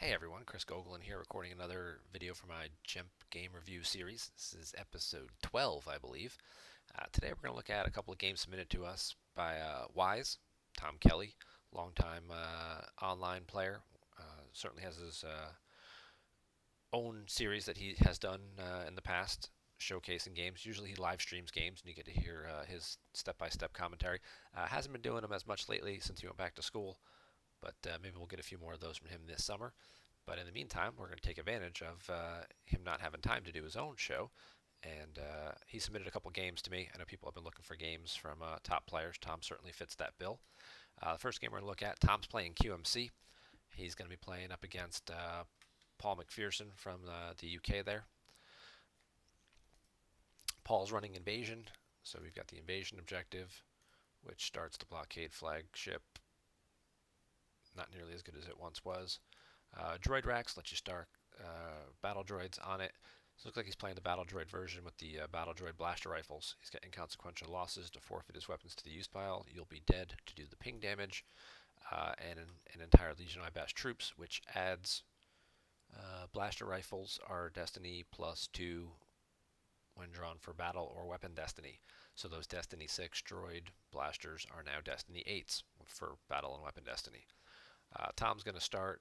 Hey everyone, Chris Gogolin here recording another video for my GEMP game review series. This is episode 12, I believe. Today we're going to look at a couple of games submitted to us by Wise, Tom Kelly, longtime online player. Certainly has his own series that he has done in the past, showcasing games. Usually he live streams games and you get to hear his step-by-step commentary. Hasn't been doing them as much lately since he went back to school, but maybe we'll get a few more of those from him this summer. But in the meantime, we're going to take advantage of him not having time to do his own show. And he submitted a couple games to me. I know people have been looking for games from top players. Tom certainly fits that bill. The first game we're going to look at, Tom's playing QMC. He's going to be playing up against Paul McPherson from the UK there. Paul's running Invasion, so we've got the Invasion objective, which starts the blockade flagship. Not nearly as good as it once was. Droid racks let you start battle droids on it. So it looks like he's playing the battle droid version with the battle droid blaster rifles. He's got inconsequential losses to forfeit his weapons to the use pile. You'll be dead to do the ping damage, and an entire Legion of My Best troops, which adds blaster rifles are Destiny +2 when drawn for battle or weapon Destiny. So those Destiny 6 droid blasters are now Destiny 8s for battle and weapon Destiny. Tom's going to start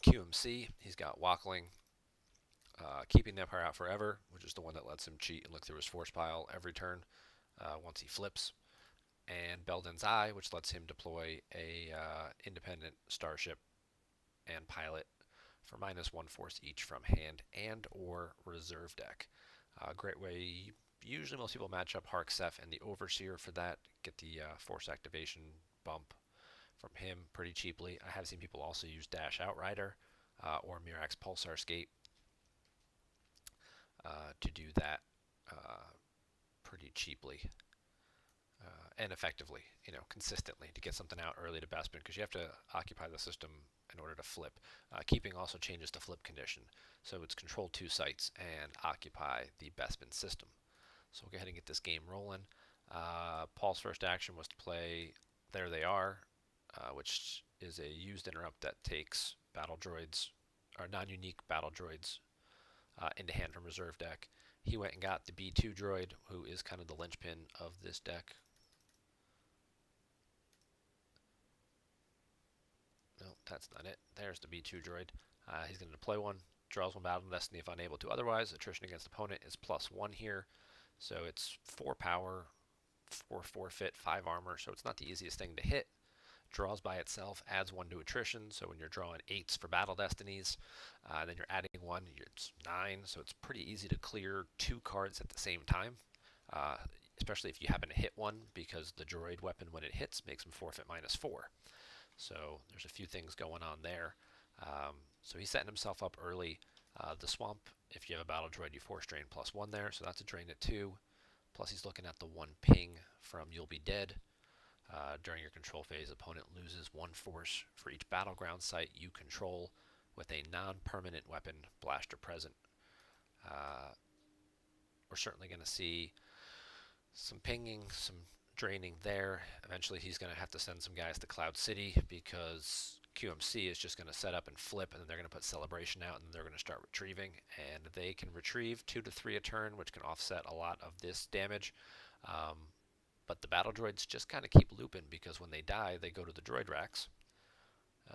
QMC. He's got Wackling, Keeping the Empire Out Forever, which is the one that lets him cheat and look through his force pile every turn once he flips, and Belden's Eye, which lets him deploy a independent starship and pilot for -1 force each from hand and or reserve deck. Great way. Usually most people match up Hark Seth and the Overseer for that, get the force activation bump from him pretty cheaply. I have seen people also use Dash Outrider or Mirax Pulsar Skate to do that pretty cheaply and effectively, consistently to get something out early to Bespin, because you have to occupy the system in order to flip. Keeping also changes the flip condition, so it's control 2 sites and occupy the Bespin system. So we'll go ahead and get this game rolling. Paul's first action was to play There They Are, which is a used interrupt that takes battle droids, or non-unique battle droids, into hand from reserve deck. He went and got the B2 droid, who is kind of the linchpin of this deck. No, that's not it. There's the B2 droid. He's going to deploy one, draws one battle destiny if unable to otherwise. Attrition against opponent is +1 here, so it's 4 power, 4 forfeit, 5 armor, so it's not the easiest thing to hit. Draws by itself, adds 1 to attrition, so when you're drawing 8s for battle destinies, then you're adding 1, it's 9, so it's pretty easy to clear 2 cards at the same time, especially if you happen to hit one, because the droid weapon, when it hits, makes them forfeit -4. So there's a few things going on there. So he's setting himself up early. The swamp, if you have a battle droid, you force drain +1 there, so that's a drain at 2. Plus he's looking at the 1 ping from You'll Be Dead. During your control phase, opponent loses 1 force for each battleground site you control with a non-permanent weapon blaster present. We're certainly going to see some pinging, some draining there. Eventually he's going to have to send some guys to Cloud City, because QMC is just going to set up and flip, and then they're going to put Celebration out, and then they're going to start retrieving, and they can retrieve 2 to 3 a turn, which can offset a lot of this damage. But the battle droids just kind of keep looping, because when they die, they go to the droid racks.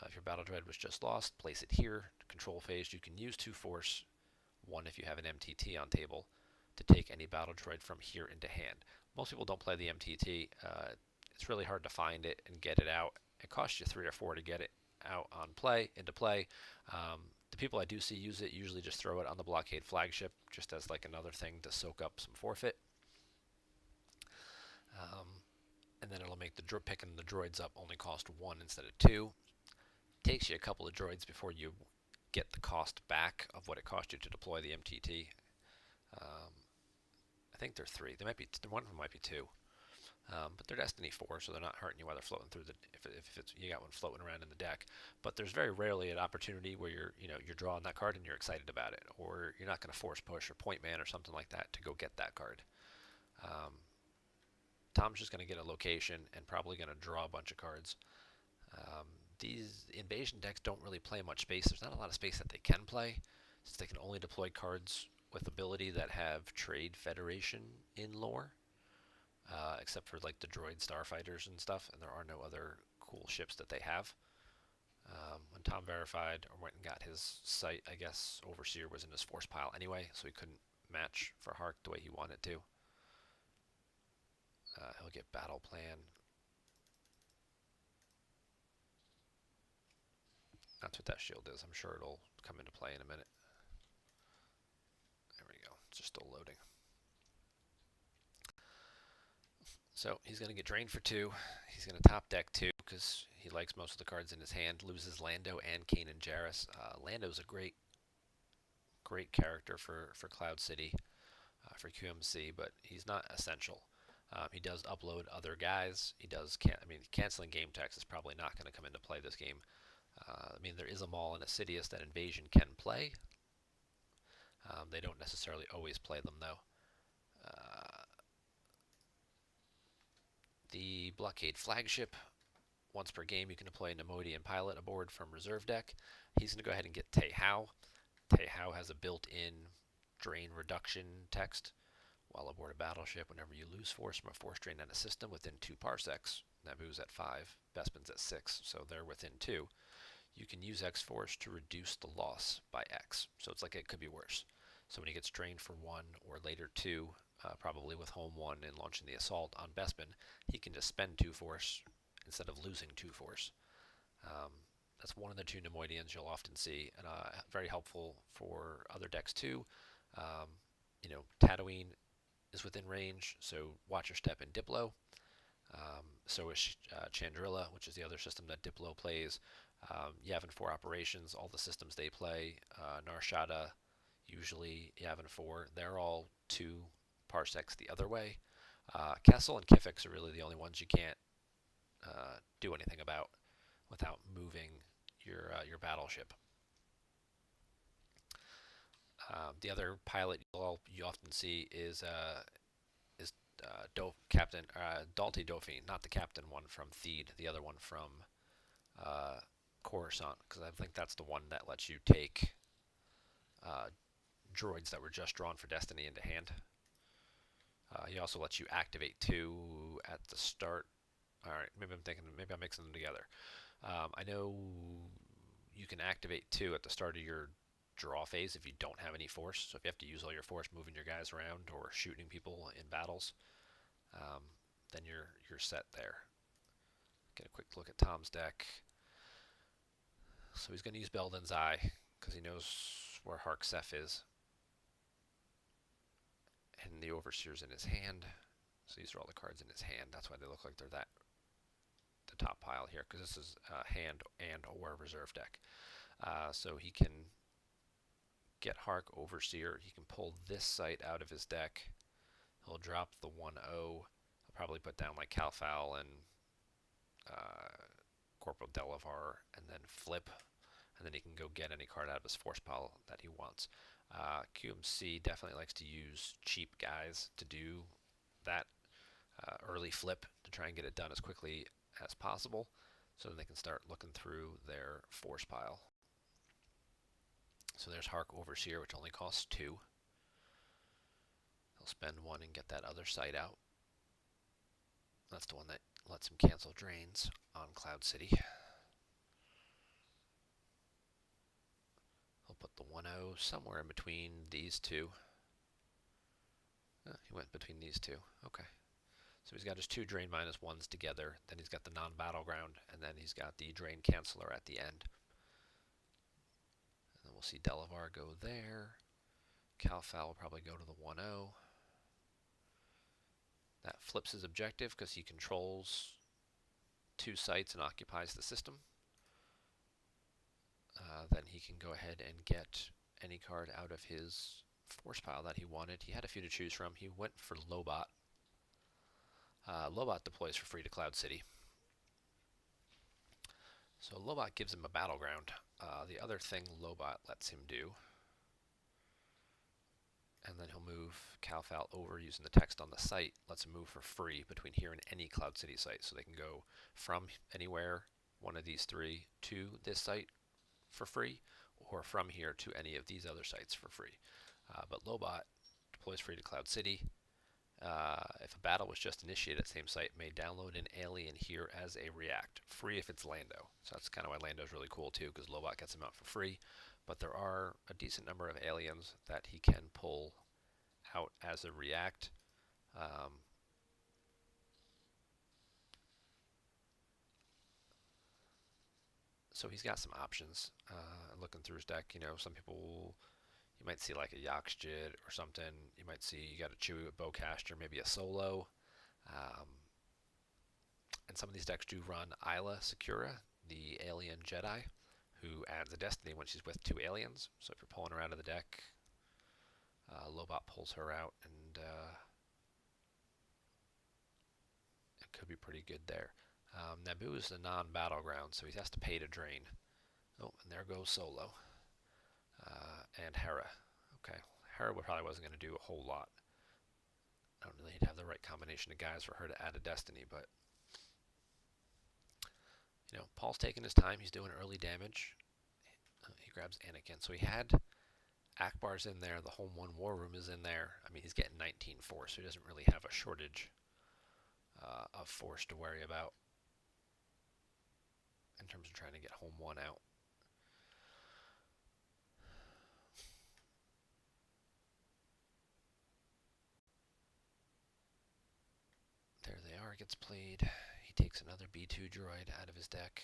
If your battle droid was just lost, place it here. Control phase, you can use 2 force, 1 if you have an MTT on table, to take any battle droid from here into hand. Most people don't play the MTT. It's really hard to find it and get it out. It costs you 3 or 4 to get it out into play. The people I do see use it usually just throw it on the blockade flagship, just as like another thing to soak up some forfeit. And then it'll make the picking the droids up only cost 1 instead of 2. Takes you a couple of droids before you get the cost back of what it cost you to deploy the MTT. I think they're 3. They might be one of them might be 2, but they're Destiny 4, so they're not hurting you while they're floating through the. If it's you got one floating around in the deck, but there's very rarely an opportunity where you're drawing that card and you're excited about it, or you're not going to force push or point man or something like that to go get that card. Tom's just going to get a location and probably going to draw a bunch of cards. These invasion decks don't really play much space. There's not a lot of space that they can play, since they can only deploy cards with ability that have Trade Federation in lore, except for like the Droid Starfighters and stuff, and there are no other cool ships that they have. When Tom verified or went and got his site, I guess Overseer was in his force pile anyway, so he couldn't match for Hark the way he wanted to. He'll get Battle Plan. That's what that shield is. I'm sure it'll come into play in a minute. There we go. It's just still loading. So he's going to get drained for 2. He's going to top deck 2 because he likes most of the cards in his hand. Loses Lando and Kanan Jarrus. Lando's a great character for Cloud City, for QMC, but he's not essential. He does upload other guys. Canceling game text is probably not going to come into play this game. There is a Maul and a Sidious that Invasion can play. They don't necessarily always play them, though. The Blockade Flagship. Once per game, you can deploy a Neimoidian pilot aboard from reserve deck. He's going to go ahead and get Tae Hao. Tae Hao has a built-in drain reduction text. While aboard a battleship, whenever you lose force from a force drain in a system within 2 parsecs, Naboo's at 5, Bespin's at 6, so they're within 2, you can use X-Force to reduce the loss by X. So it's like it could be worse. So when he gets drained for 1 or later 2, probably with home 1 and launching the assault on Bespin, he can just spend 2 force instead of losing 2 force. That's one of the 2 Neimoidians you'll often see, and very helpful for other decks too. Tatooine is within range, so watch your step in Diplo. So is Chandrilla, which is the other system that Diplo plays. Yavin 4 operations, all the systems they play. Nar Shaddaa, usually Yavin 4, they're all 2 parsecs the other way. Kessel and Kifix are really the only ones you can't do anything about without moving your battleship. The other pilot you often see is Captain Dalty Dauphine, not the captain one from Theed, the other one from Coruscant, because I think that's the one that lets you take droids that were just drawn for Destiny into hand. He also lets you activate 2 at the start. Alright, maybe I'm mixing them together. I know you can activate 2 at the start of your draw phase if you don't have any force. So if you have to use all your force moving your guys around or shooting people in battles, then you're set there. Get a quick look at Tom's deck. So he's going to use Belden's Eye because he knows where Hark Sef is. And the Overseer's in his hand. So these are all the cards in his hand. That's why they look like they're the top pile here, because this is hand and or reserve deck. So he can get Hark Overseer. He can pull this site out of his deck. He'll drop the 1-0. He'll probably put down like Calfal and Corporal Delavar, and then flip, and then he can go get any card out of his force pile that he wants. QMC definitely likes to use cheap guys to do that early flip to try and get it done as quickly as possible, so then they can start looking through their force pile. So there's Hark Overseer, which only costs 2. He'll spend 1 and get that other site out. That's the one that lets him cancel drains on Cloud City. He'll put the 1-0 somewhere in between these 2. He went between these 2. Okay. So he's got his 2 drain -1s together. Then he's got the non-battleground, and then he's got the drain canceller at the end. And then we'll see Delavar go there. Calfal will probably go to the 1-0. That flips his objective because he controls 2 sites and occupies the system. Then he can go ahead and get any card out of his force pile that he wanted. He had a few to choose from. He went for Lobot. Lobot deploys for free to Cloud City. So Lobot gives him a battleground. The other thing Lobot lets him do, and then he'll move Calfal over using the text on the site, lets him move for free between here and any Cloud City site. So they can go from anywhere one of these three to this site for free, or from here to any of these other sites for free. But Lobot deploys free to Cloud City. If a battle was just initiated at the same site, may download an alien here as a react. Free if it's Lando. So that's kind of why Lando's really cool too, because Lobot gets him out for free. But there are a decent number of aliens that he can pull out as a react. So he's got some options. Looking through his deck, some people, you might see like a Yoxjid or something. You might see you got a Chewie with Bowcaster, maybe a Solo. Um, and some of these decks do run Isla Secura, the alien Jedi, who adds a Destiny when she's with two aliens. So if you're pulling her out of the deck, Lobot pulls her out, and it could be pretty good there. Naboo is the non-battleground, so he has to pay to drain. Oh, and there goes Solo. And Hera. Okay, Hera probably wasn't going to do a whole lot. I don't really have the right combination of guys for her to add a Destiny, but Paul's taking his time. He's doing early damage. He grabs Anakin. So he had Akbar's in there. The Home 1 War Room is in there. I mean, he's getting 19 force, so he doesn't really have a shortage of force to worry about in terms of trying to get Home 1 out. There they are. Gets played. He takes another B2 droid out of his deck.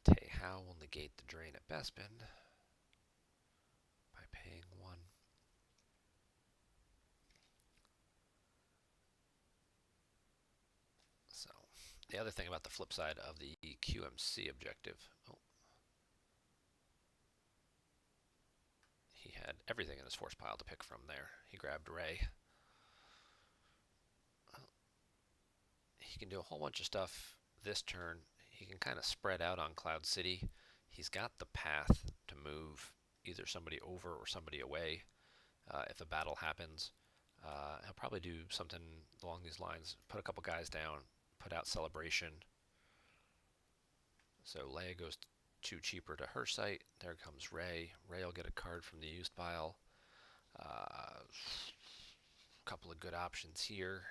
Tae Hao will negate the drain at Bespin by paying 1. So, the other thing about the flip side of the QMC objective, he had everything in his force pile to pick from there. He grabbed Rey. He can do a whole bunch of stuff this turn. He can kind of spread out on Cloud City. He's got the path to move either somebody over or somebody away if a battle happens. He'll probably do something along these lines. Put a couple guys down, put out Celebration. So Leia goes 2 cheaper to her site. There comes Rey. Rey will get a card from the used pile. A couple of good options here.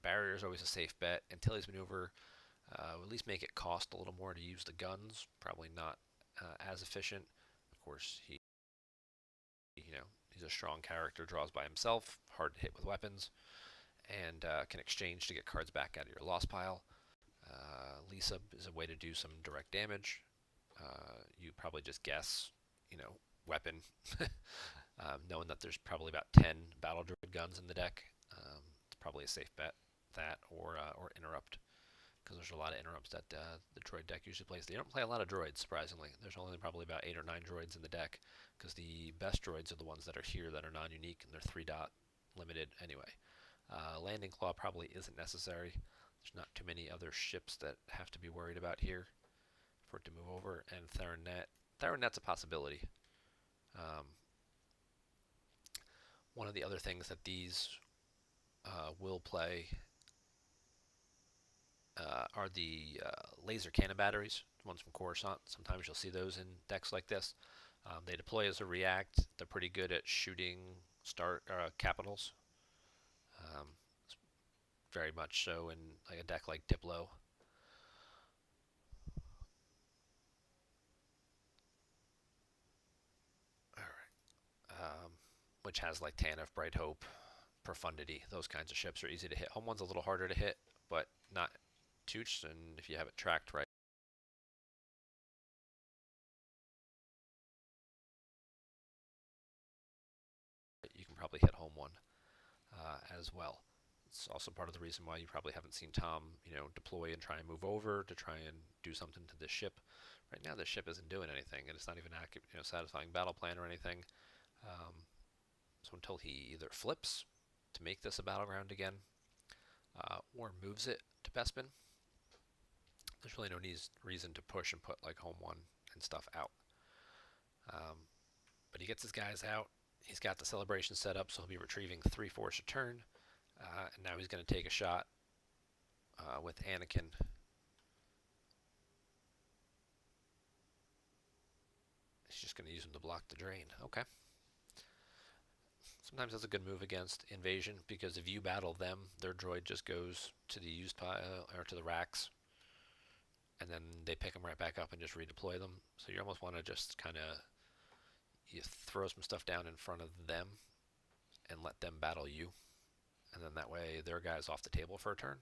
Barrier is always a safe bet. Antilles Maneuver will at least make it cost a little more to use the guns. Probably not as efficient. Of course, he's a strong character, draws by himself, hard to hit with weapons, and can exchange to get cards back out of your lost pile. Lisa is a way to do some direct damage. You probably just guess, weapon, knowing that there's probably about 10 battle droid guns in the deck. It's probably a safe bet. That or interrupt, because there's a lot of interrupts that the droid deck usually plays. They don't play a lot of droids, surprisingly. There's only probably about 8 or 9 droids in the deck, because the best droids are the ones that are here that are non-unique, and they're 3-dot limited anyway. Landing Claw probably isn't necessary. There's not too many other ships that have to be worried about here for it to move over. And Theronet's a possibility. One of the other things that these will play are the laser cannon batteries, ones from Coruscant. Sometimes you'll see those in decks like this. They deploy as a react. They're pretty good at shooting capitals. Very much so in like a deck like Diplo. Alright. Which has like Tanif, Bright Hope, Profundity. Those kinds of ships are easy to hit. Home one's a little harder to hit, but not Tooch, and if you have it tracked right, you can probably hit home one as well. It's also part of the reason why you probably haven't seen Tom, deploy and try and move over to try and do something to this ship. Right now, this ship isn't doing anything, and it's not even satisfying battle plan or anything. So until he either flips to make this a battleground again, or moves it to Bespin, there's really no reason to push and put like home one and stuff out. But he gets his guys out. He's got the celebration set up, so he'll be retrieving 3 force a turn. And now he's going to take a shot with Anakin. He's just going to use him to block the drain. Okay. Sometimes that's a good move against invasion because if you battle them, their droid just goes to the used pile or to the racks, and then they pick them right back up and just redeploy them. So you almost want to just kind of you throw some stuff down in front of them and let them battle you, and then that way their guy's off the table for a turn.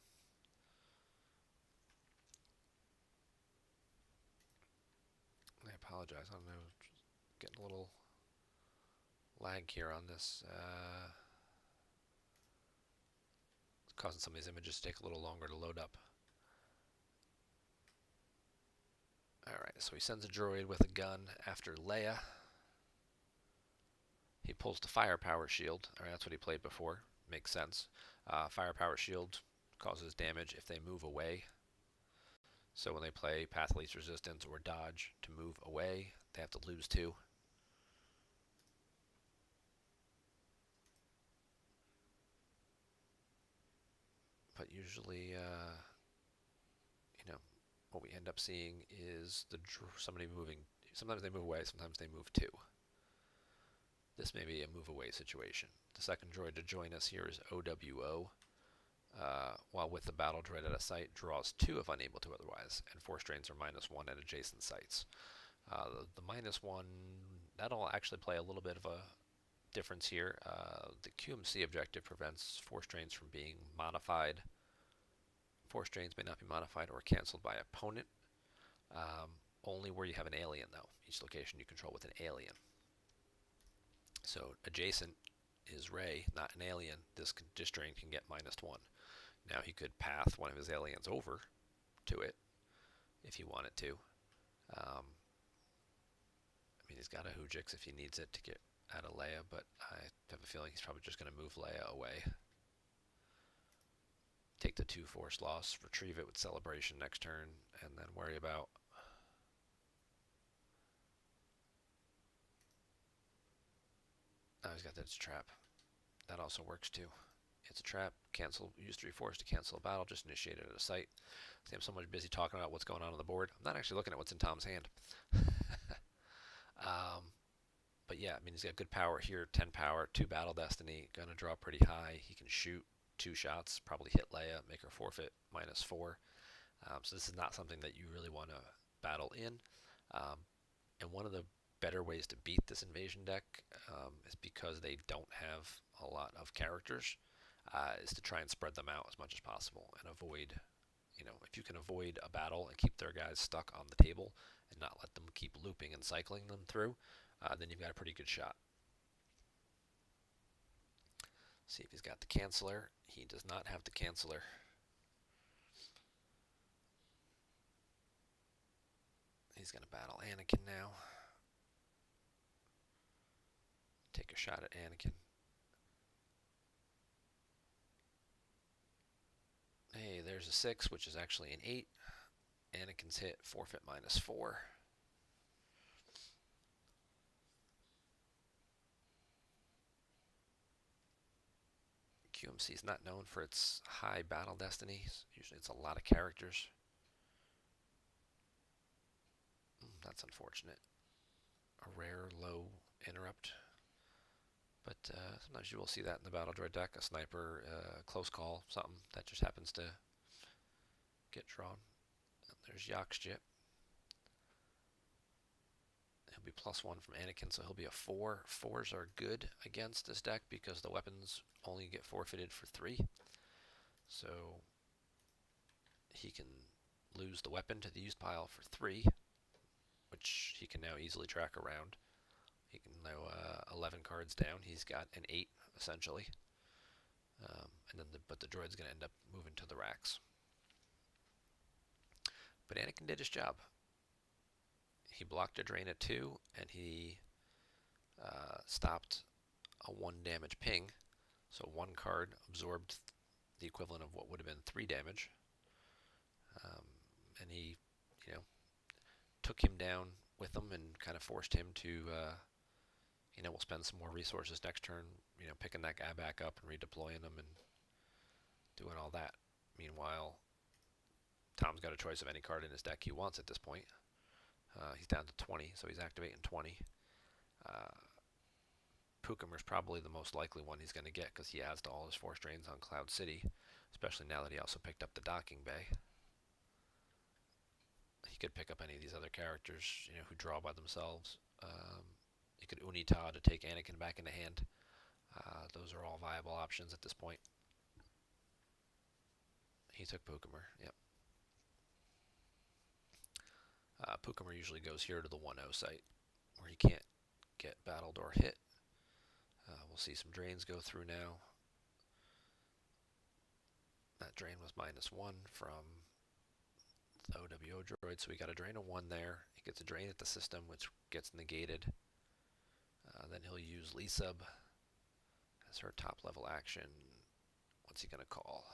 I apologize. I don't know, getting a little lag here on this. It's causing some of these images to take a little longer to load up. Alright, so he sends a droid with a gun after Leia. He pulls the firepower shield. Alright, that's what he played before. Makes sense. Firepower shield causes damage if they move away. So when they play path least resistance or dodge to move away, they have to lose 2. But usually, what we end up seeing is somebody moving. Sometimes they move away, sometimes they move 2. This may be a move away situation. The second droid to join us here is OWO. While with the battle droid at a site, draws 2 if unable to otherwise, and force drains are -1 at adjacent sites. The -1, that'll actually play a little bit of a difference here. The QMC objective prevents force drains from being modified. Force drains may not be modified or canceled by opponent. Only where you have an alien, though. Each location you control with an alien. So adjacent is Rey, not an alien. This drain can get -1. Now he could path one of his aliens over to it if he wanted to. I mean, he's got a Hoojix if he needs it to get out of Leia, but I have a feeling he's probably just going to move Leia away. Take the 2 force loss, retrieve it with celebration next turn, and then worry about he's got that it's a trap. That also works too. It's a trap. Cancel. Use 3 force to cancel a battle. Just initiate it at a site. See, I'm so much busy talking about what's going on the board. I'm not actually looking at what's in Tom's hand. But yeah, I mean, he's got good power here. 10 power, 2 battle destiny. Gonna draw pretty high. He can shoot 2 shots. Probably hit Leia. Make her forfeit -4. So this is not something that you really want to battle in. And one of the better ways to beat this invasion deck is because they don't have a lot of characters, is to try and spread them out as much as possible and avoid, if you can avoid a battle and keep their guys stuck on the table and not let them keep looping and cycling them through, then you've got a pretty good shot. See if he's got the canceller. He does not have the canceller. He's going to battle Anakin now. Take a shot at Anakin. Hey, there's a 6, which is actually an 8. Anakin's hit, forfeit -4. QMC is not known for its high battle destinies. Usually it's a lot of characters. That's unfortunate. A rare low interrupt. But sometimes you will see that in the battle droid deck. A sniper, close call, something that just happens to get drawn. And there's Yakshjit. He'll be +1 from Anakin, so he'll be a 4. 4s are good against this deck because the weapons only get forfeited for 3. So he can lose the weapon to the used pile for 3, which he can now easily track around. He can now 11 cards down. He's got an 8 essentially, and then but the droid's going to end up moving to the racks. But Anakin did his job. He blocked a drain at 2, and he stopped a 1 damage ping. So 1 card absorbed the equivalent of what would have been 3 damage, and he, took him down with them and kind of forced him to. We'll spend some more resources next turn, picking that guy back up and redeploying him, and doing all that. Meanwhile, Tom's got a choice of any card in his deck he wants at this point. He's down to 20, so he's activating 20. Pukamer's probably the most likely one he's going to get because he adds to all his force drains on Cloud City, especially now that he also picked up the docking bay. He could pick up any of these other characters, who draw by themselves. He could Unita to take Anakin back into hand. Those are all viable options at this point. He took Pukamer, yep. Pukamer usually goes here to the 1-0 site, where he can't get battled or hit. We'll see some drains go through now. That drain was -1 from the OWO droid, so we got a drain of 1 there. He gets a drain at the system, which gets negated. Then he'll use Lee-Sub as her top level action. What's he going to call?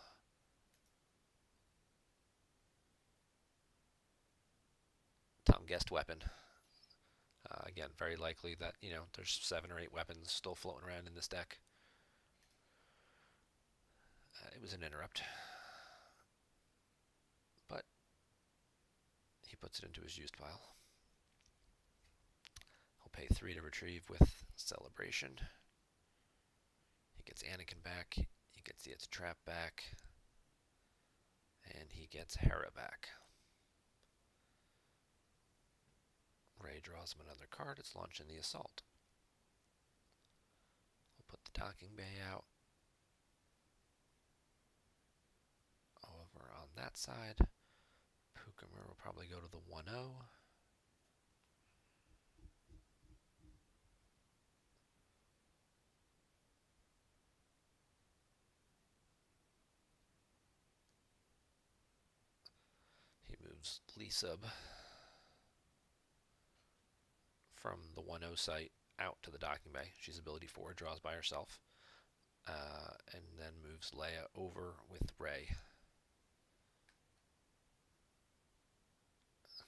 Tom Guest weapon. Again, very likely that, there's 7 or 8 weapons still floating around in this deck. It was an interrupt. But he puts it into his used pile. He'll pay 3 to retrieve with Celebration. He gets Anakin back. He gets the It's a Trap back. And he gets Hera back. Rey draws him another card. It's launching the assault. We'll put the docking bay out. Over on that side, Pukamer will probably go to the 1-0. He moves Lee-Sub from the 1-0 site out to the docking bay. She's ability 4, draws by herself. And then moves Leia over with Rey.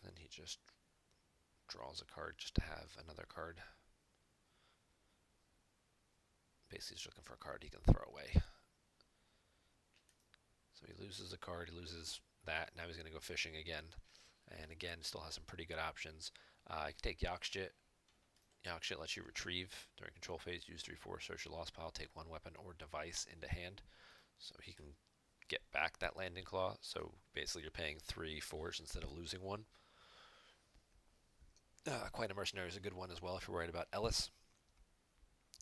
And then he just draws a card just to have another card. Basically, he's looking for a card he can throw away. So he loses a card, he loses that. Now he's going to go fishing again. And again, still has some pretty good options. I can take Yakshit. Yakshit lets you retrieve during control phase, use 3/4, search your lost pile, take 1 weapon or device into hand. So he can get back that landing claw. So basically you're paying 3 4s instead of losing 1. Quite a Mercenary is a good one as well if you're worried about Ellis.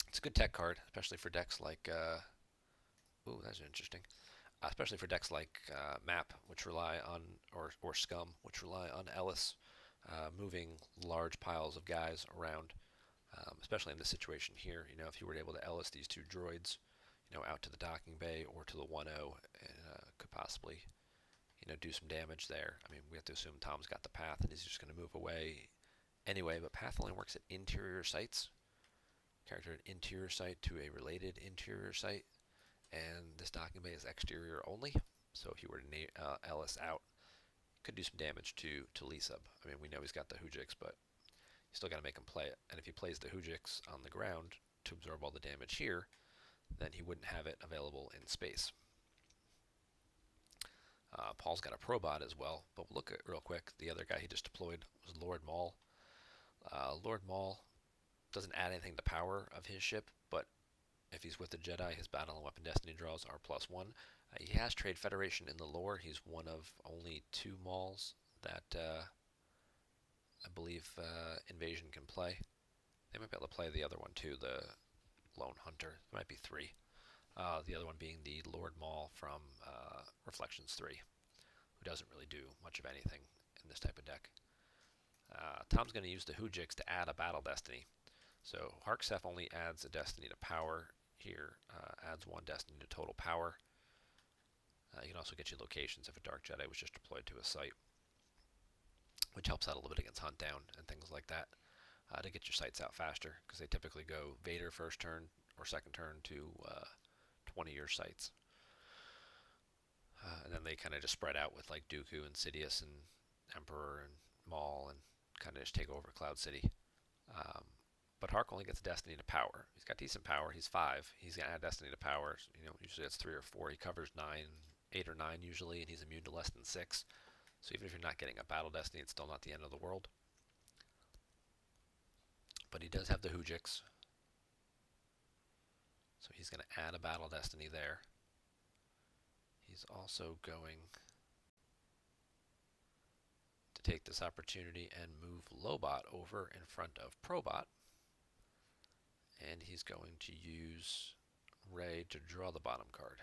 It's a good tech card, especially for decks like... ooh, that's interesting. Especially for decks like Map, which rely on, or Scum, which rely on Ellis moving large piles of guys around. Especially in this situation here, if you were able to Ellis these 2 droids, out to the docking bay or to the 1-0, could possibly, do some damage there. I mean, we have to assume Tom's got the path and he's just going to move away anyway, but path only works at interior sites. Character an interior site to a related interior site, and this docking bay is exterior only, so if you were to Ellis out, could do some damage to Lee-Sub. I mean, we know he's got the Hujix, but you still got to make him play it. And if he plays the Hujix on the ground to absorb all the damage here, then he wouldn't have it available in space. Paul's got a Probot as well, but we'll look at real quick. The other guy he just deployed was Lord Maul. Lord Maul doesn't add anything to the power of his ship, but if he's with the Jedi, his battle and weapon destiny draws are +1. He has Trade Federation in the lore. He's one of only 2 Mauls that I believe Invasion can play. They might be able to play the other one too, the Lone Hunter. There might be 3. The other one being the Lord Maul from Reflections 3, who doesn't really do much of anything in this type of deck. Tom's going to use the Hujix to add a battle destiny. So Harksef only adds a destiny to power here, adds 1 destiny to total power. You can also get you locations if a Dark Jedi was just deployed to a site, which helps out a little bit against Hunt Down and things like that, to get your sites out faster, because they typically go Vader first turn or second turn to 20-year sites. And then they kind of just spread out with like Dooku and Sidious and Emperor and Maul, and kind of just take over Cloud City. but Hark only gets Destiny to power. He's got decent power. He's 5. He's gonna add Destiny to power. Usually that's 3 or 4. He covers 9, 8 or 9 usually, and he's immune to less than 6. So even if you're not getting a Battle Destiny, it's still not the end of the world. But he does have the Hujix, so he's gonna add a Battle Destiny there. He's also going to take this opportunity and move Lobot over in front of Probot. And he's going to use Ray to draw the bottom card.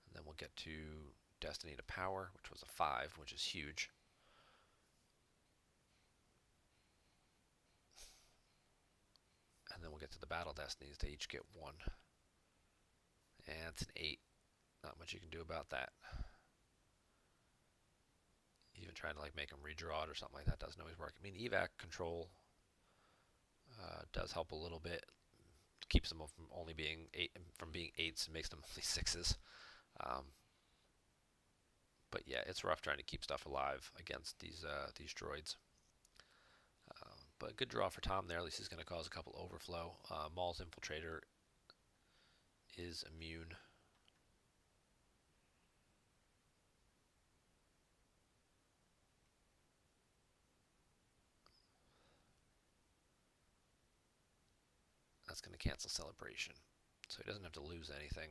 And then we'll get to Destiny to power, which was a 5, which is huge. And then we'll get to the Battle Destinies. They each get 1. And it's an 8. Not much you can do about that. Even trying to make him redraw it or something like that doesn't always work. I mean, evac control does help a little bit. Keeps them from only being 8s and makes them only 6s. But yeah, it's rough trying to keep stuff alive against these droids. But good draw for Tom there. At least he's going to cause a couple overflow. Maul's Infiltrator is immune. That's going to cancel Celebration. So he doesn't have to lose anything.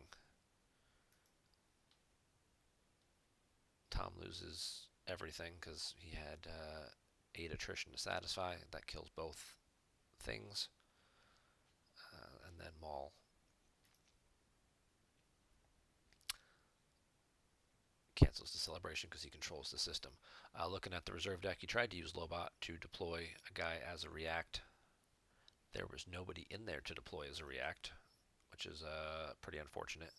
Tom loses everything because he had 8 attrition to satisfy. That kills both things. And then Maul cancels the Celebration because he controls the system. Looking at the reserve deck, he tried to use Lobot to deploy a guy as a react. There was nobody in there to deploy as a react, which is pretty unfortunate.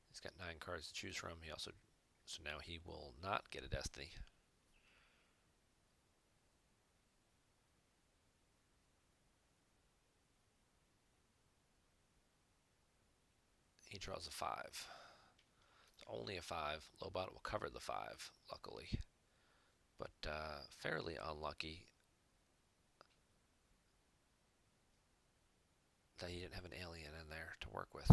He's got 9 cards to choose from. So now he will not get a Destiny. He draws a 5. It's only a 5. Lobot will cover the 5, luckily. But fairly unlucky that he didn't have an alien in there to work with.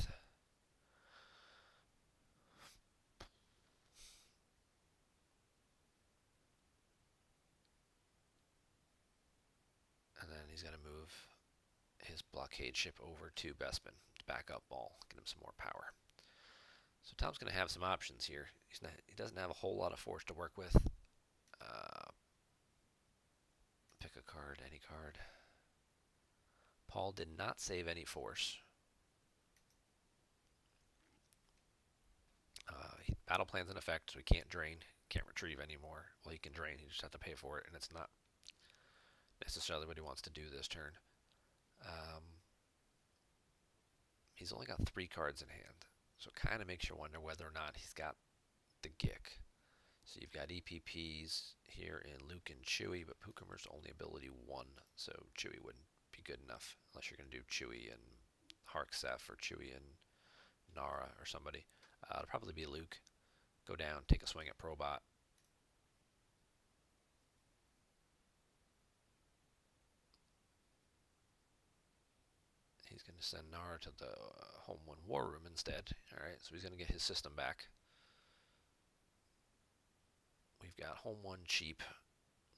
And then he's going to move his blockade ship over to Bespin to back up Maul, get him some more power. So Tom's going to have some options here. He doesn't have a whole lot of force to work with. Pick a card, any card. Paul did not save any force. Battle plan's in effect, so he can't drain, can't retrieve anymore. Well, he can drain, he just has to pay for it, and it's not necessarily what he wants to do this turn. He's only got 3 cards in hand, so it kind of makes you wonder whether or not he's got the Gick. So you've got EPPs here in Luke and Chewie, but Pookamer's only ability 1, so Chewie wouldn't be good enough unless you're going to do Chewie and Harksef or Chewie and Nara or somebody. It'll probably be Luke. Go down, take a swing at Probot. He's going to send Nara to the Home 1 War Room instead. Alright, so he's going to get his system back. We've got Home 1 cheap.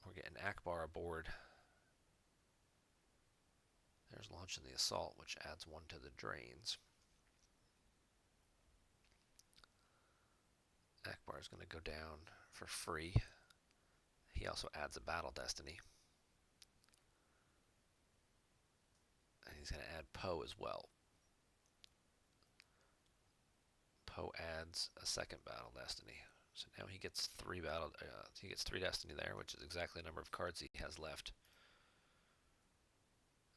We're getting Akbar aboard. There's launching the Assault, which adds 1 to the drains. Akbar is going to go down for free. He also adds a Battle Destiny. And he's going to add Poe as well. Poe adds a second Battle Destiny. So now he gets 3 Destiny there, which is exactly the number of cards he has left.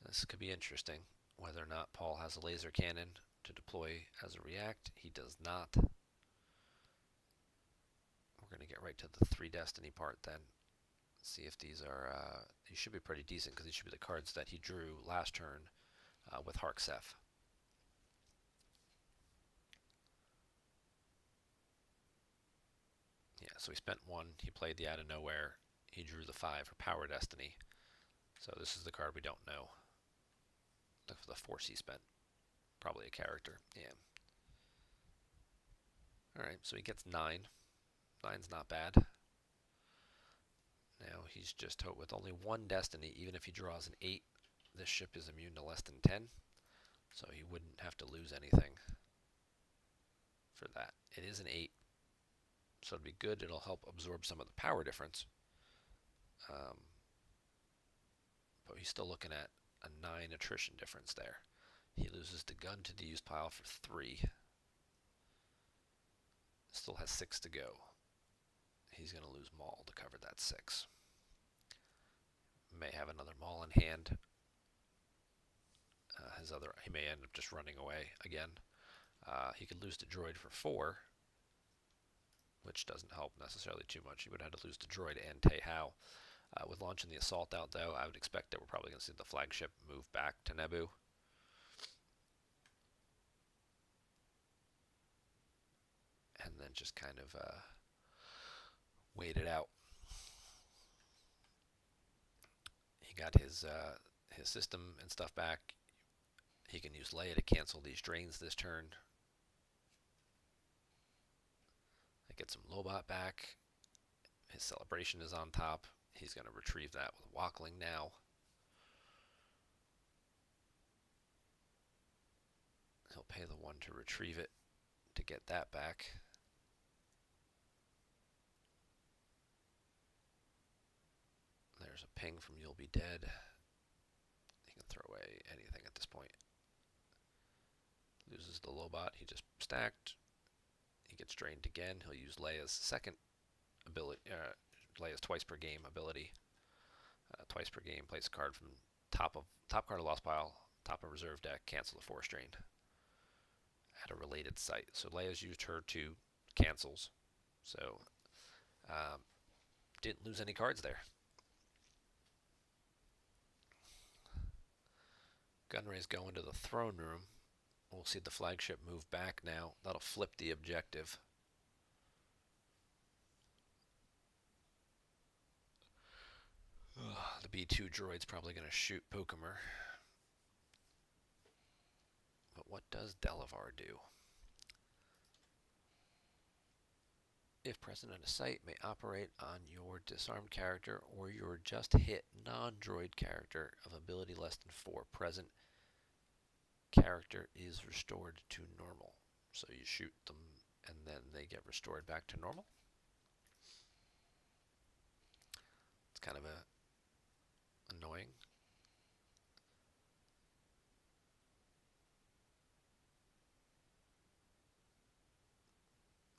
This could be interesting, whether or not Paul has a laser cannon to deploy as a react. He does not. We're going to get right to the 3 Destiny part then. See if these are, these should be pretty decent because these should be the cards that he drew last turn with Harksef. Yeah, so he spent 1, he played the out of nowhere, he drew the 5 for Power Destiny. So this is the card we don't know. Look for the force he spent. Probably a character. Yeah. Alright, so he gets 9. 9's not bad. Now he's just with only 1 destiny. Even if he draws an 8, this ship is immune to less than 10. So he wouldn't have to lose anything for that. It is an 8. So it'd be good. It'll help absorb some of the power difference. But he's still looking at a 9 attrition difference there. He loses the gun to the use pile for 3. Still has 6 to go. He's going to lose Maul to cover that 6. May have another Maul in hand. He may end up just running away again. He could lose to Droid for 4, which doesn't help necessarily too much. He would have to lose to Droid and Tae Hao. With launching the assault out, though, I would expect that we're probably going to see the flagship move back to Naboo. And then just kind of wait it out. He got his system and stuff back. He can use Leia to cancel these drains this turn. I get some Lobot back. His celebration is on top. He's going to retrieve that with Walkling now. He'll pay the 1 to retrieve it to get that back. There's a ping from You'll Be Dead. He can throw away anything at this point. Loses the Lobot. He just stacked. He gets drained again. He'll use Leia's second ability, Leia's twice per game ability. Twice per game, place a card from top card of lost pile, top of reserve deck, cancel the force drain at a related site. So Leia's used her 2 cancels. So didn't lose any cards there. Gunray's going to the throne room. We'll see the flagship move back now. That'll flip the objective. The B2 droid's probably going to shoot Pokemer. But what does Delavar do? If present on a site, may operate on your disarmed character or your just hit non-droid character of ability less than 4. Present character is restored to normal. So you shoot them and then they get restored back to normal. It's kind of annoying.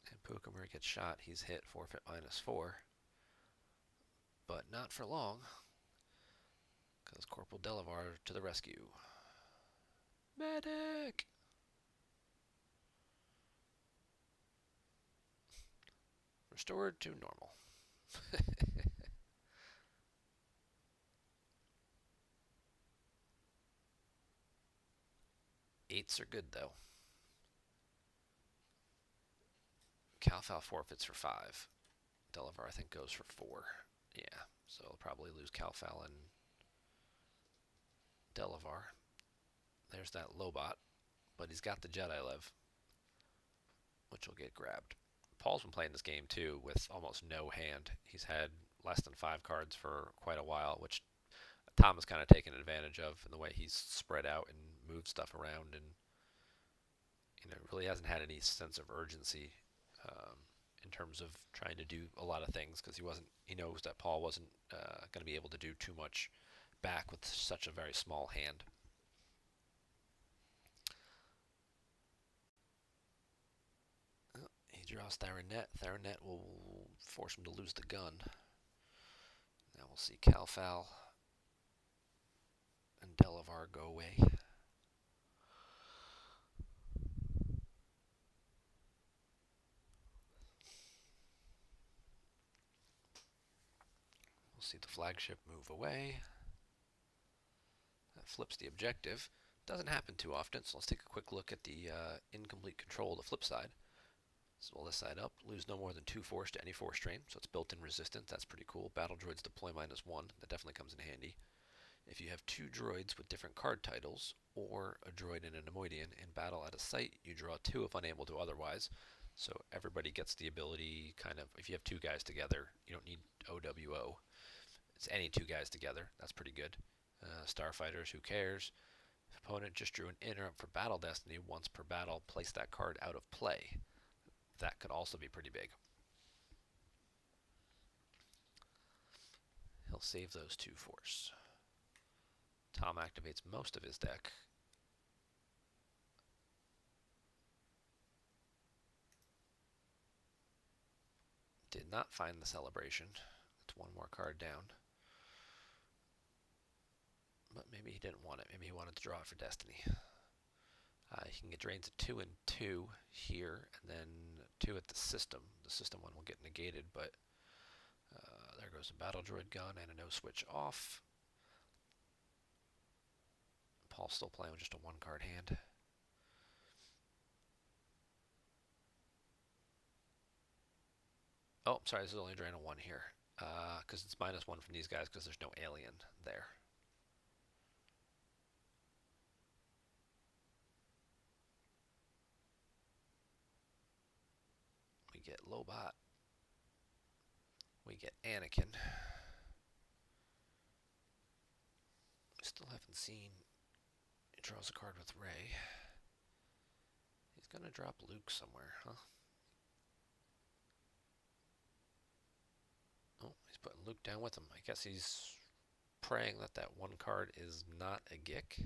And Pokemer gets shot. He's hit, forfeit -4. But not for long, because Corporal Delavar to the rescue. Medic! Restored to normal. 8s are good, though. Calfal forfeits for 5. Delavar, I think, goes for 4. Yeah, so I'll probably lose Calfal and Delavar. There's that Lobot, but he's got the Jedi Lev, which will get grabbed. Paul's been playing this game, too, with almost no hand. He's had less than 5 cards for quite a while, which Tom has kind of taken advantage of in the way he's spread out and moved stuff around, and really hasn't had any sense of urgency in terms of trying to do a lot of things, because he knows that Paul wasn't going to be able to do too much back with such a very small hand. He draws Theranet. Theranet will force him to lose the gun. Now we'll see Calfal and Delavar go away. We'll see the flagship move away. That flips the objective. Doesn't happen too often, so let's take a quick look at the incomplete control, the flip side. So we'll this side up, lose no more than 2 force to any force drain, so it's built-in resistance. That's pretty cool. Battle droids deploy -1. That definitely comes in handy. If you have two droids with different card titles, or a droid and a Neimoidian in battle at a site, you draw two if unable to otherwise. So everybody gets the ability, kind of, if you have two guys together, you don't need OWO. It's any two guys together. That's pretty good. Starfighters, who cares? If opponent just drew an interrupt for Battle Destiny once per battle, place that card out of play. That could also be pretty big. He'll save those two force. Tom activates most of his deck. Did not find the celebration. It's one more card down. But maybe he didn't want it. Maybe he wanted to draw it for Destiny. He can get drains at 2 and 2 here, and then 2 at the system. The system one will get negated, but there goes a Battle Droid gun and a no switch off. Paul's still playing with just a one-card hand. Oh, sorry, this is only a drain of 1 here, because it's -1 from these guys because there's no alien there. We get Lobot. We get Anakin. We still haven't seen. He draws a card with Rey. He's gonna drop Luke somewhere, huh? Oh, he's putting Luke down with him. I guess he's praying that that one card is not a Gick.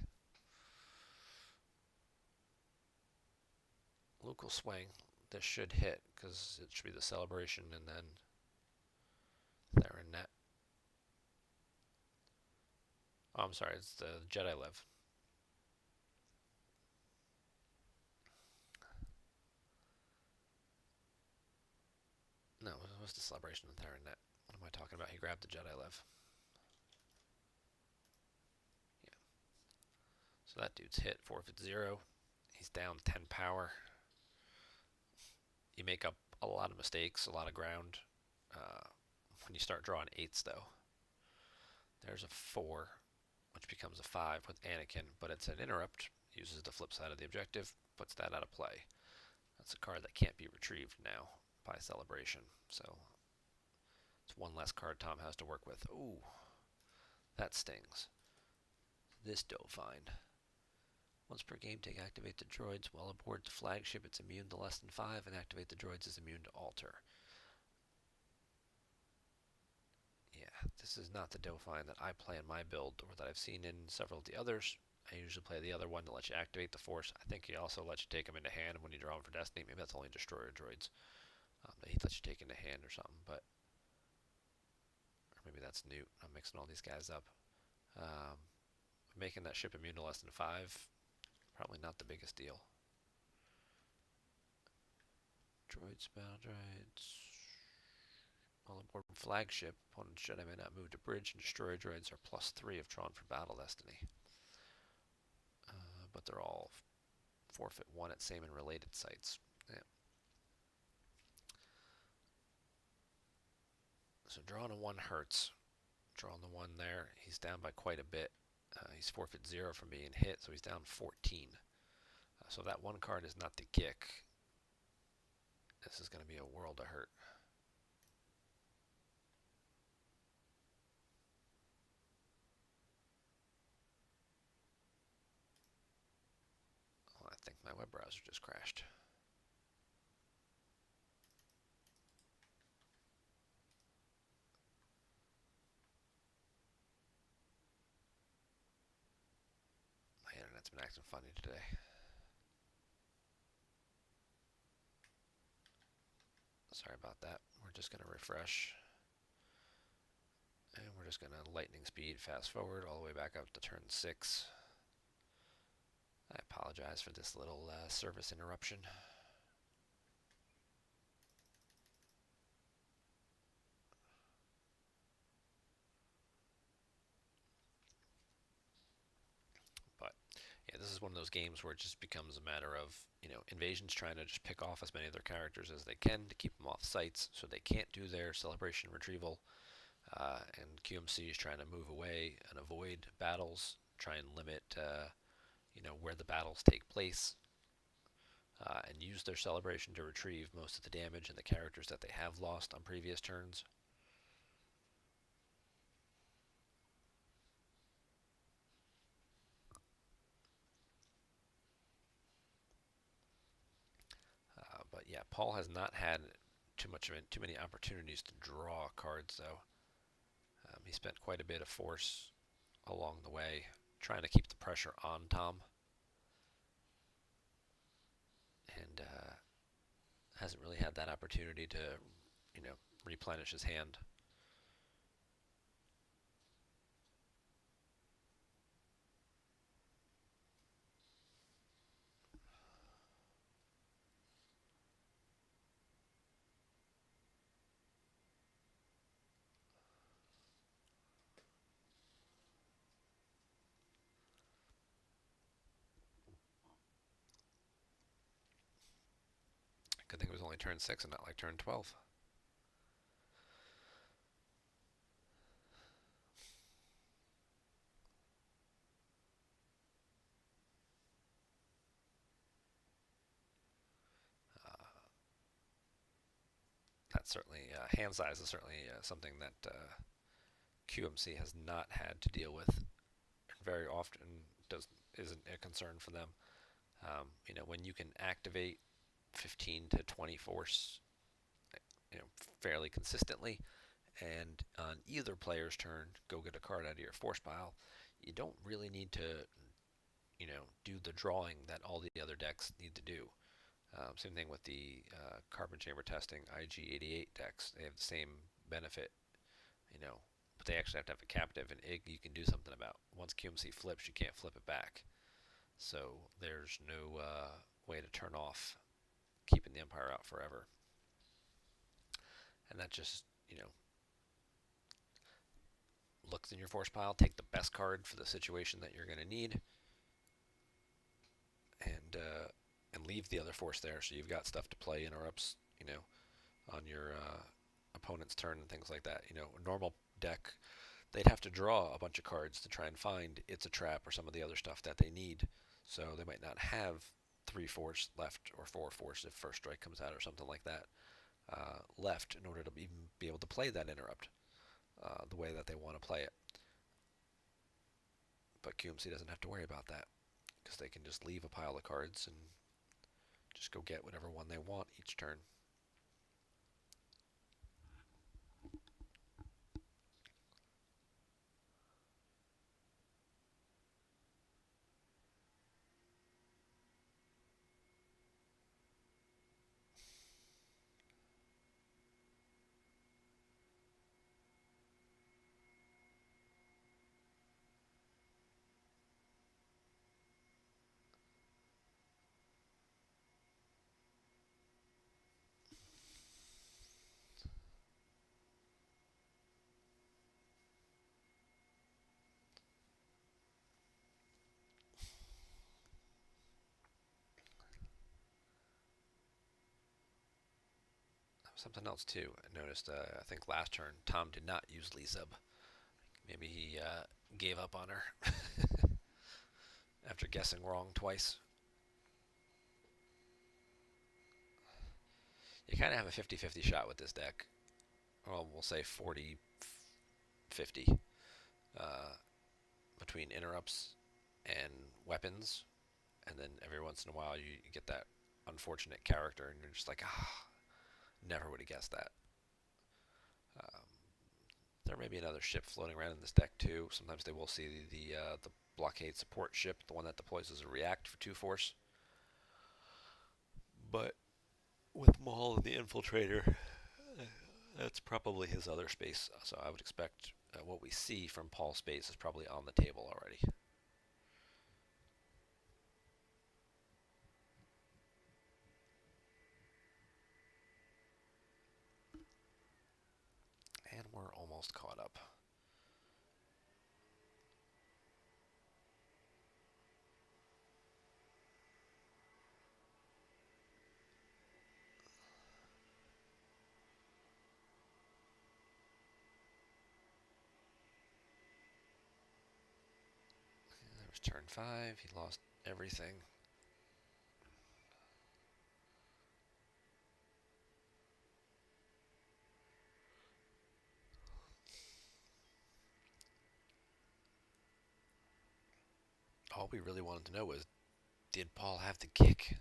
Luke will swing. This should hit, because it should be the celebration and then they're in net. Oh, I'm sorry, it's the Jedi Live. No, it was the celebration and they're in net. What am I talking about? He grabbed the Jedi Live. Yeah. So that dude's hit, forfeit 0. He's down 10 power. You make up a lot of mistakes, a lot of ground. When you start drawing 8s, though. There's a 4, which becomes a 5 with Anakin, but it's an interrupt. Uses the flip side of the objective, puts that out of play. That's a card that can't be retrieved now by celebration. So it's one less card Tom has to work with. Ooh, that stings. This don't find. Once per game, take activate the droids. While aboard the flagship, it's immune to less than 5, and activate the droids is immune to alter. Yeah, this is not the Dauphine that I play in my build, or that I've seen in several of the others. I usually play the other one to let you activate the Force. I think he also lets you take them into hand when you draw them for Destiny. Maybe that's only Destroyer droids that he lets you take into hand or something, but or maybe that's Newt. I'm mixing all these guys up. Making that ship immune to less than 5, probably not the biggest deal. Droids, battle droids. While aboard flagship, opponent's Jedi may not move to bridge, and destroyer droids are +3 if drawn for Battle Destiny. But they're all forfeit 1 at same and related sites. Yeah. So drawing a 1 hurts. Drawing the 1 there, he's down by quite a bit. He's forfeit 0 from being hit, so he's down 14. So that 1 card is not the Gick. This is going to be a world of hurt. Oh, I think my web browser just crashed. My internet's been acting funny today. Sorry about that. We're just going to refresh. And we're just going to lightning speed fast forward all the way back up to turn 6. I apologize for this little service interruption. But yeah, this is one of those games where it just becomes a matter of, Invasion's trying to just pick off as many of their characters as they can to keep them off sites so they can't do their celebration retrieval. and QMC is trying to move away and avoid battles, try and limit, where the battles take place, and use their celebration to retrieve most of the damage and the characters that they have lost on previous turns. But yeah, Paul has not had too many opportunities to draw cards though. He spent quite a bit of force along the way trying to keep the pressure on Tom, and hasn't really had that opportunity to, replenish his hand. Good thing it was only turn 6 and not like turn 12. That's certainly hand size is certainly something that QMC has not had to deal with, and very often isn't a concern for them. When you can activate 15 to 20 force, you know, fairly consistently, and on either player's turn, go get a card out of your force pile, you don't really need to, do the drawing that all the other decks need to do. Same thing with the carbon chamber testing IG88 decks. They have the same benefit, but they actually have to have a captive, and you can do something about. Once QMC flips, you can't flip it back. So there's no way to turn off keeping the Empire out forever. And that just, look in your force pile, take the best card for the situation that you're going to need, and leave the other force there, so you've got stuff to play interrupts, on your opponent's turn and things like that. A normal deck, they'd have to draw a bunch of cards to try and find It's a Trap or some of the other stuff that they need. So they might not have 3 force left or 4 force if First Strike comes out or something like that left in order to even be able to play that interrupt the way that they want to play it. But QMC doesn't have to worry about that because they can just leave a pile of cards and just go get whatever one they want each turn. Something else too, I noticed, I think last turn, Tom did not use Lizub. Maybe he gave up on her after guessing wrong twice. You kind of have a 50-50 shot with this deck. Well, we'll say 40-50 between interrupts and weapons, and then every once in a while you get that unfortunate character, and you're just like, never would have guessed that. Um, there may be another ship floating around in this deck too. Sometimes they will see the blockade support ship, the one that deploys as a react for 2 force. But with Maul and the Infiltrator, that's probably his other space. So I would expect what we see from Paul's space is probably on the table already. And we're almost caught up. was turn 5. He lost everything. All we really wanted to know was, did Paul have the kick?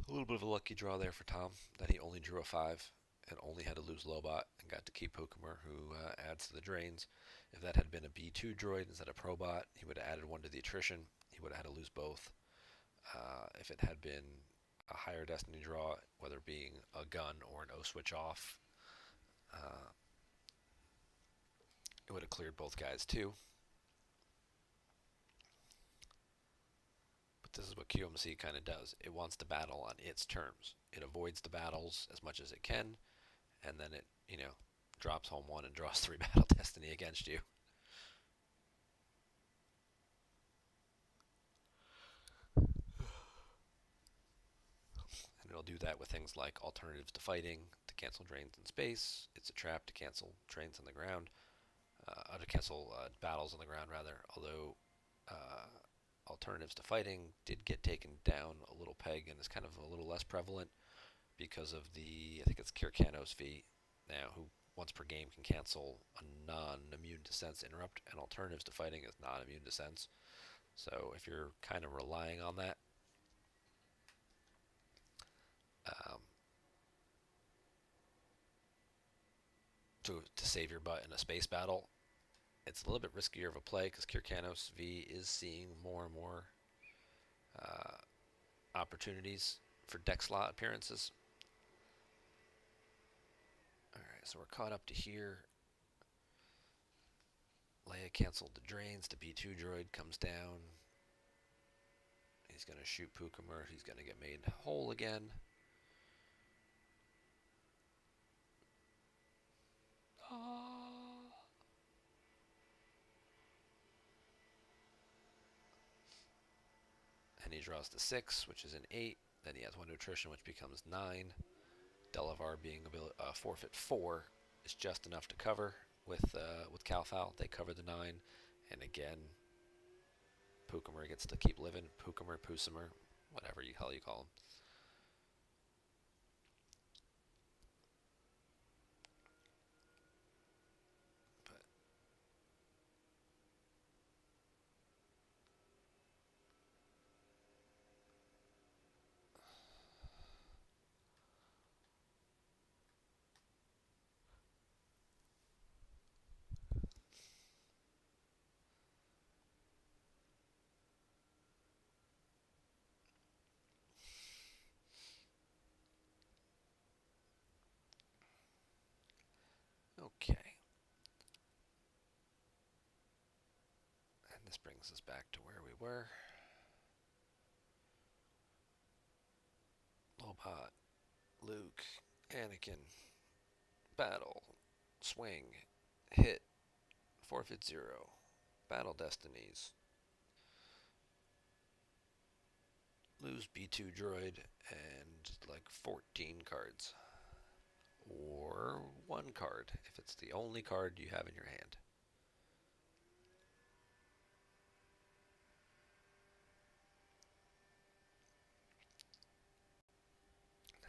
A little bit of a lucky draw there for Tom, that he only drew a 5 and only had to lose Lobot and got to keep Pukumer, who adds to the drains. If that had been a B2 droid instead of Probot, he would have added 1 to the attrition. He would have had to lose both. If it had been a higher destiny draw, whether being a gun or an O switch off, uh, it would have cleared both guys too. But this is what QMC kind of does. It wants to battle on its terms. It avoids the battles as much as it can, and then it, drops home 1 and draws 3 battle destiny against you. And it'll do that with things like alternatives to fighting, to cancel drains in space. It's a trap to cancel drains on the ground, to cancel battles on the ground rather. Although alternatives to fighting did get taken down a little peg and is kind of a little less prevalent because of I think it's Kirkanos V now, who once per game can cancel a non-immune to sense interrupt, and alternatives to fighting is not immune to sense. So if you're kind of relying on that, um, to save your butt in a space battle, it's a little bit riskier of a play because Kirkanos V is seeing more and more opportunities for deck slot appearances. Alright, so we're caught up to here. Leia canceled the drains. The B2 droid comes down. He's going to shoot Pukumer. He's going to get made whole again. And he draws the 6, which is an 8. Then he has 1 attrition, which becomes 9. Delavar being forfeit 4 is just enough to cover with Calfal. They cover the 9, and again, Pukumer gets to keep living. Pukumer, Pusimer, whatever you call him. Okay. And this brings us back to where we were. Lobot, Luke, Anakin, battle, swing, hit, forfeit 0, battle destinies, lose B2 droid, and like 14 cards. Or 1 card, if it's the only card you have in your hand.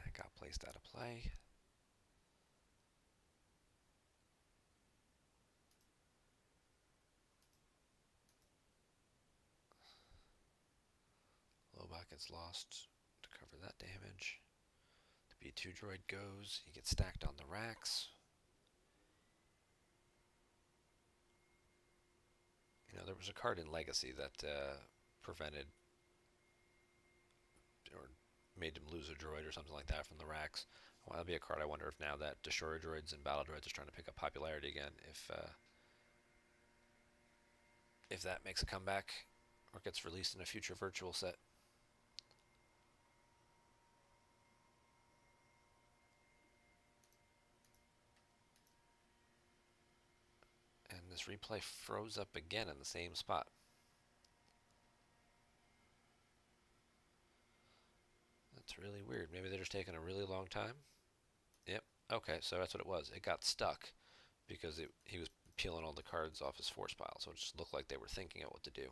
That got placed out of play. Lobot gets lost to cover that damage. The B2 droid goes. He gets stacked on the racks. There was a card in Legacy that prevented or made him lose a droid or something like that from the racks. Well, that'll be a card I wonder if now that Destroyer droids and Battle droids are trying to pick up popularity again, if that makes a comeback or gets released in a future virtual set. And this replay froze up again in the same spot. That's really weird. Maybe they're just taking a really long time. Yep. Okay, so that's what it was. It got stuck because he was peeling all the cards off his force pile, so it just looked like they were thinking of what to do.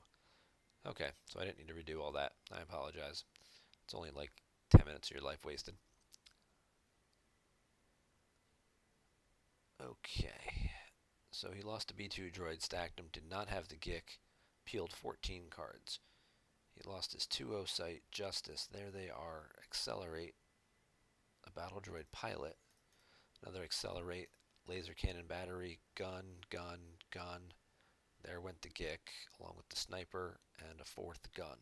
Okay, so I didn't need to redo all that. I apologize. It's only like 10 minutes of your life wasted. Okay, so he lost the B2 droid, stacked him, did not have the Gick, peeled 14 cards. He lost his 2-0 sight, Justice, there they are, Accelerate, a battle droid pilot, another Accelerate, laser cannon battery, gun, gun, gun. There went the Gick, along with the sniper, and a fourth gun.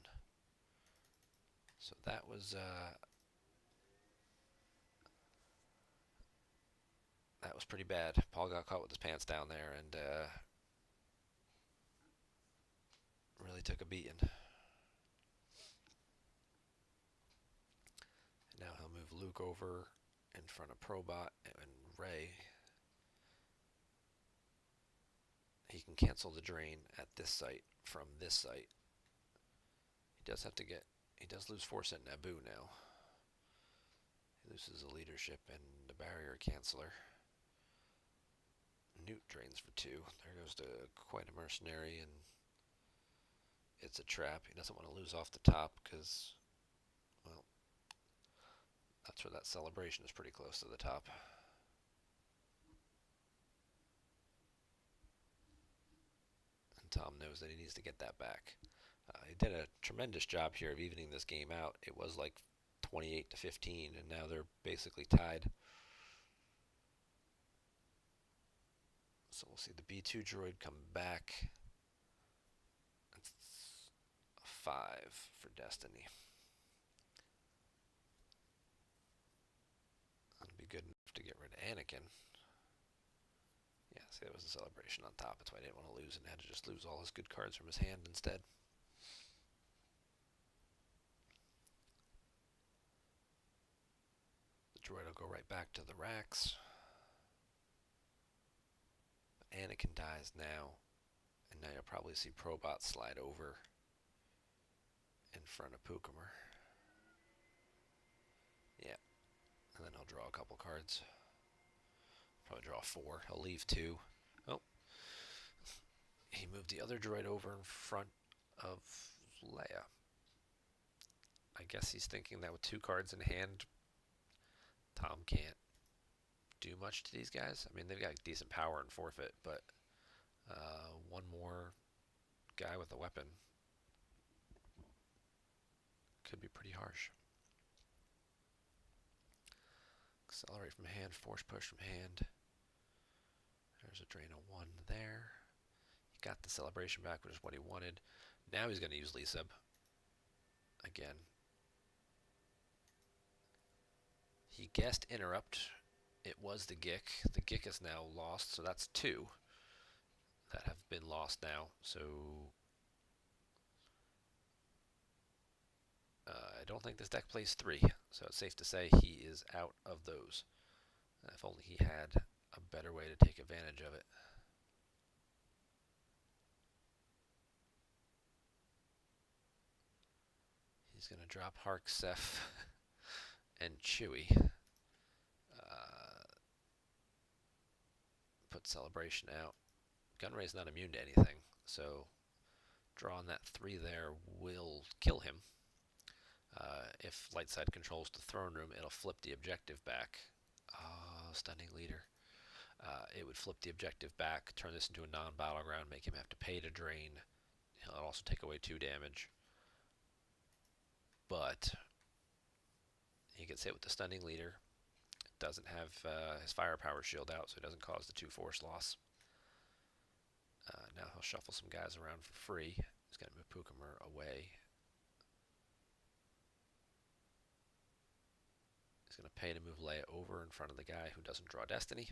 So that was pretty bad. Paul got caught with his pants down there and really took a beating. And now he'll move Luke over in front of Probot and Rey. He can cancel the drain at this site from this site. He does have to get. He does lose force at Naboo now. He loses the leadership and the barrier canceller. Newt drains for 2. There goes to quite a mercenary, and it's a trap. He doesn't want to lose off the top because, well, that's where that celebration is pretty close to the top. And Tom knows that he needs to get that back. He did a tremendous job here of evening this game out. It was like 28-15, and now they're basically tied. So we'll see the B2 droid come back. That's a 5 for Destiny. That'll be good enough to get rid of Anakin. Yeah, see, that was a celebration on top. That's why I didn't want to lose and had to just lose all his good cards from his hand instead. The droid will go right back to the racks. Anakin dies now, and now you'll probably see Probot slide over in front of Pukemer. Yeah, and then he'll draw a couple cards. Probably draw 4. He'll leave 2. Oh, he moved the other droid over in front of Leia. I guess he's thinking that with 2 cards in hand, Tom can't do much to these guys. I mean, they've got decent power and forfeit, but one more guy with a weapon could be pretty harsh. Accelerate from hand, force push from hand. There's a drain of 1 there. He got the celebration back, which is what he wanted. Now he's going to use Lisa again. He guessed interrupt. It was the Gick. The Gick is now lost, so that's 2 that have been lost now. So I don't think this deck plays 3, so it's safe to say he is out of those. If only he had a better way to take advantage of it. He's going to drop Hark, Seth, and Chewie. Put Celebration out. Gunray's not immune to anything, so drawing that 3 there will kill him. If Lightside controls the throne room, it'll flip the objective back. Stunning leader. It would flip the objective back, turn this into a non-battleground, make him have to pay to drain. He'll also take away 2 damage. But he gets hit with the stunning leader. Doesn't have his firepower shield out, so it doesn't cause the 2 force loss. Now he'll shuffle some guys around for free. He's going to move Pukemer away. He's going to pay to move Leia over in front of the guy who doesn't draw Destiny.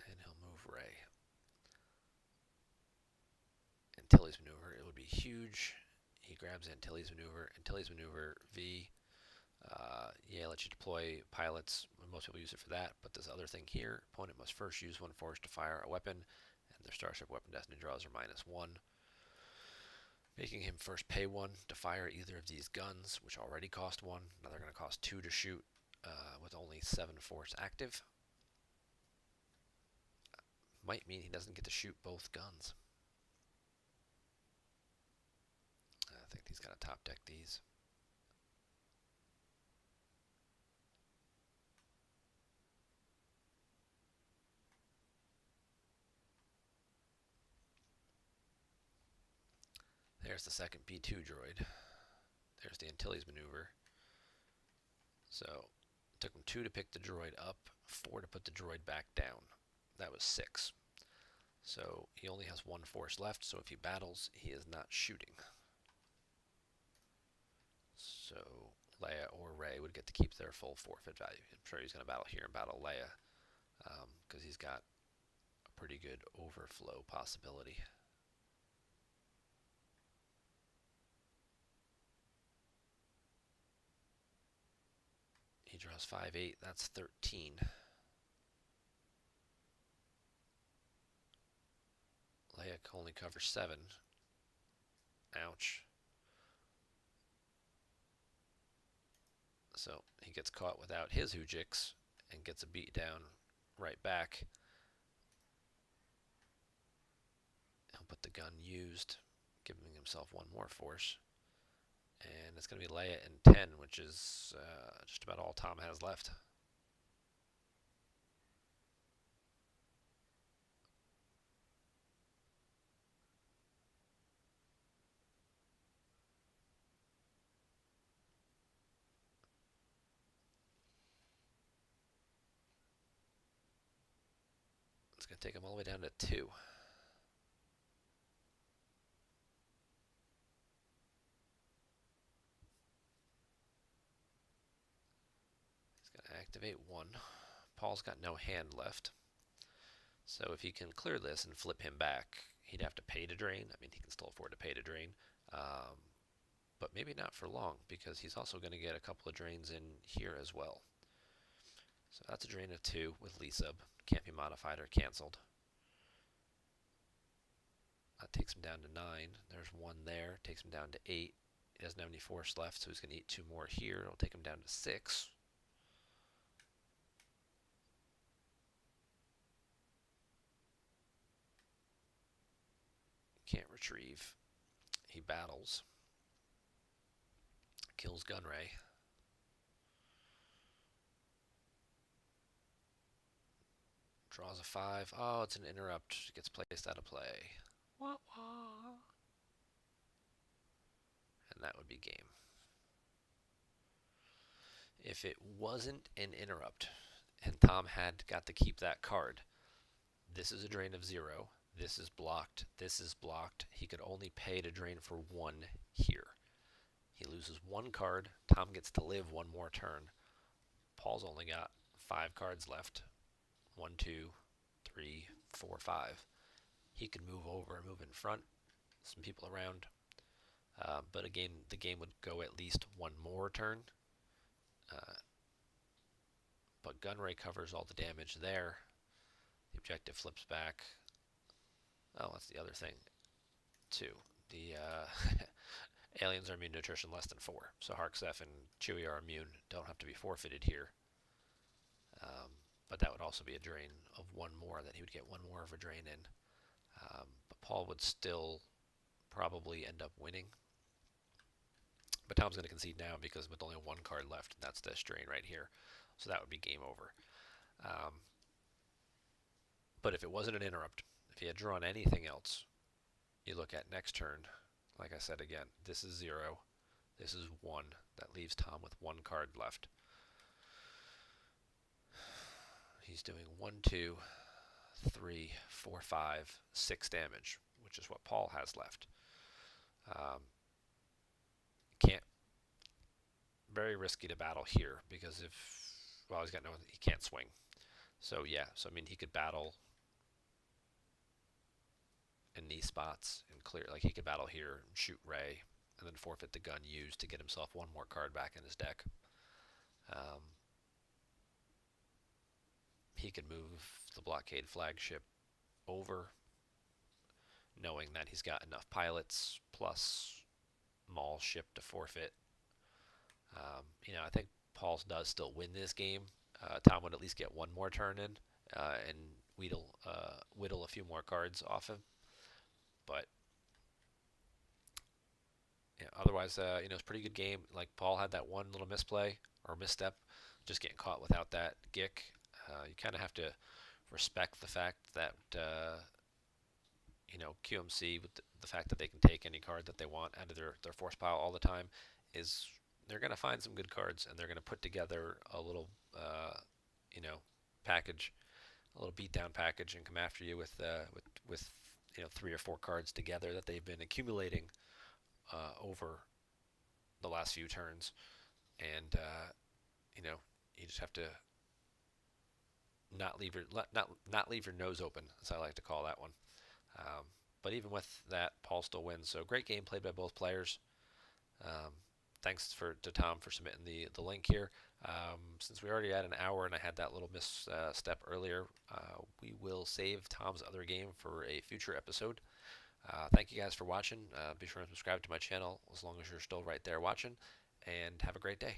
And he'll move Rey. Antilles maneuver, it would be huge. He grabs Antilles maneuver. Antilles maneuver V. Yeah, let you deploy pilots, most people use it for that, but this other thing here, opponent must first use one force to fire a weapon, and their Starship Weapon Destiny draws are -1, making him first pay 1 to fire either of these guns, which already cost 1. Now they're going to cost 2 to shoot with only 7 force active. Might mean he doesn't get to shoot both guns. I think he's got to top deck these. There's the second B2 droid. There's the Antilles maneuver. So it took him 2 to pick the droid up, 4 to put the droid back down. That was 6. So he only has 1 force left, so if he battles, he is not shooting. So Leia or Rey would get to keep their full forfeit value. I'm sure he's going to battle here and battle Leia, because he's got a pretty good overflow possibility. He draws 5/8, that's 13. Leia only covers 7. Ouch. So he gets caught without his Hujix and gets a beat down right back. He'll put the gun used, giving himself 1 more force. And it's going to be Leia in 10, which is just about all Tom has left. It's going to take him all the way down to 2. He's going to activate 1. Paul's got no hand left. So if he can clear this and flip him back, he'd have to pay to drain. I mean, he can still afford to pay to drain. But maybe not for long, because he's also going to get a couple of drains in here as well. So that's a drain of 2 with Lee-Sub. Can't be modified or canceled. That takes him down to 9. There's 1 there. Takes him down to 8. He doesn't have any force left, so he's going to eat 2 more here. It'll take him down to 6. Can't retrieve. He battles. Kills Gunray. Draws a 5. Oh, it's an interrupt. Gets placed out of play. Wah, wah. And that would be game. If it wasn't an interrupt, and Tom had got to keep that card, this is a drain of 0. This is blocked. This is blocked. He could only pay to drain for 1 here. He loses 1 card. Tom gets to live 1 more turn. Paul's only got 5 cards left. 1, 2, 3, 4, 5. He could move over and move in front. Some people around. But again, the game would go at least 1 more turn. But Gunray covers all the damage there. The objective flips back. Oh, that's the other thing, too. The aliens are immune to attrition less than 4. So Harksef and Chewie are immune. Don't have to be forfeited here. But that would also be a drain of 1 more, that he would get 1 more of a drain in. But Paul would still probably end up winning. But Tom's going to concede now because with only 1 card left, and that's this drain right here. So that would be game over. But if it wasn't an interrupt, if he had drawn anything else, you look at next turn, like I said again, this is 0, this is 1. That leaves Tom with 1 card left. He's doing 1, 2, 3, 4, 5, 6 damage, which is what Paul has left. Can't. Very risky to battle here because he's got he can't swing. So yeah, I mean he could battle in these spots and clear, like he could battle here and shoot Rey and then forfeit the gun used to get himself 1 more card back in his deck. he could move the blockade flagship over, knowing that he's got enough pilots plus Maul ship to forfeit. I think Paul does still win this game. Tom would at least get one more turn in and whittle a few more cards off him. But otherwise, it's a pretty good game. Like Paul had that one little misplay or misstep, just getting caught without that gick. You kind of have to respect the fact that QMC with the fact that they can take any card that they want out of their force pile all the time is they're going to find some good cards and they're going to put together a little package, a little beatdown package, and come after you with 3 or 4 cards together that they've been accumulating over the last few turns, and you just have to not leave your nose open, as I like to call that one. But even with that, Paul still wins. So great game played by both players. Thanks to Tom for submitting the link here. Since we already had an hour and I had that little misstep earlier, we will save Tom's other game for a future episode. Thank you guys for watching. Be sure to subscribe to my channel as long as you're still right there watching, and have a great day.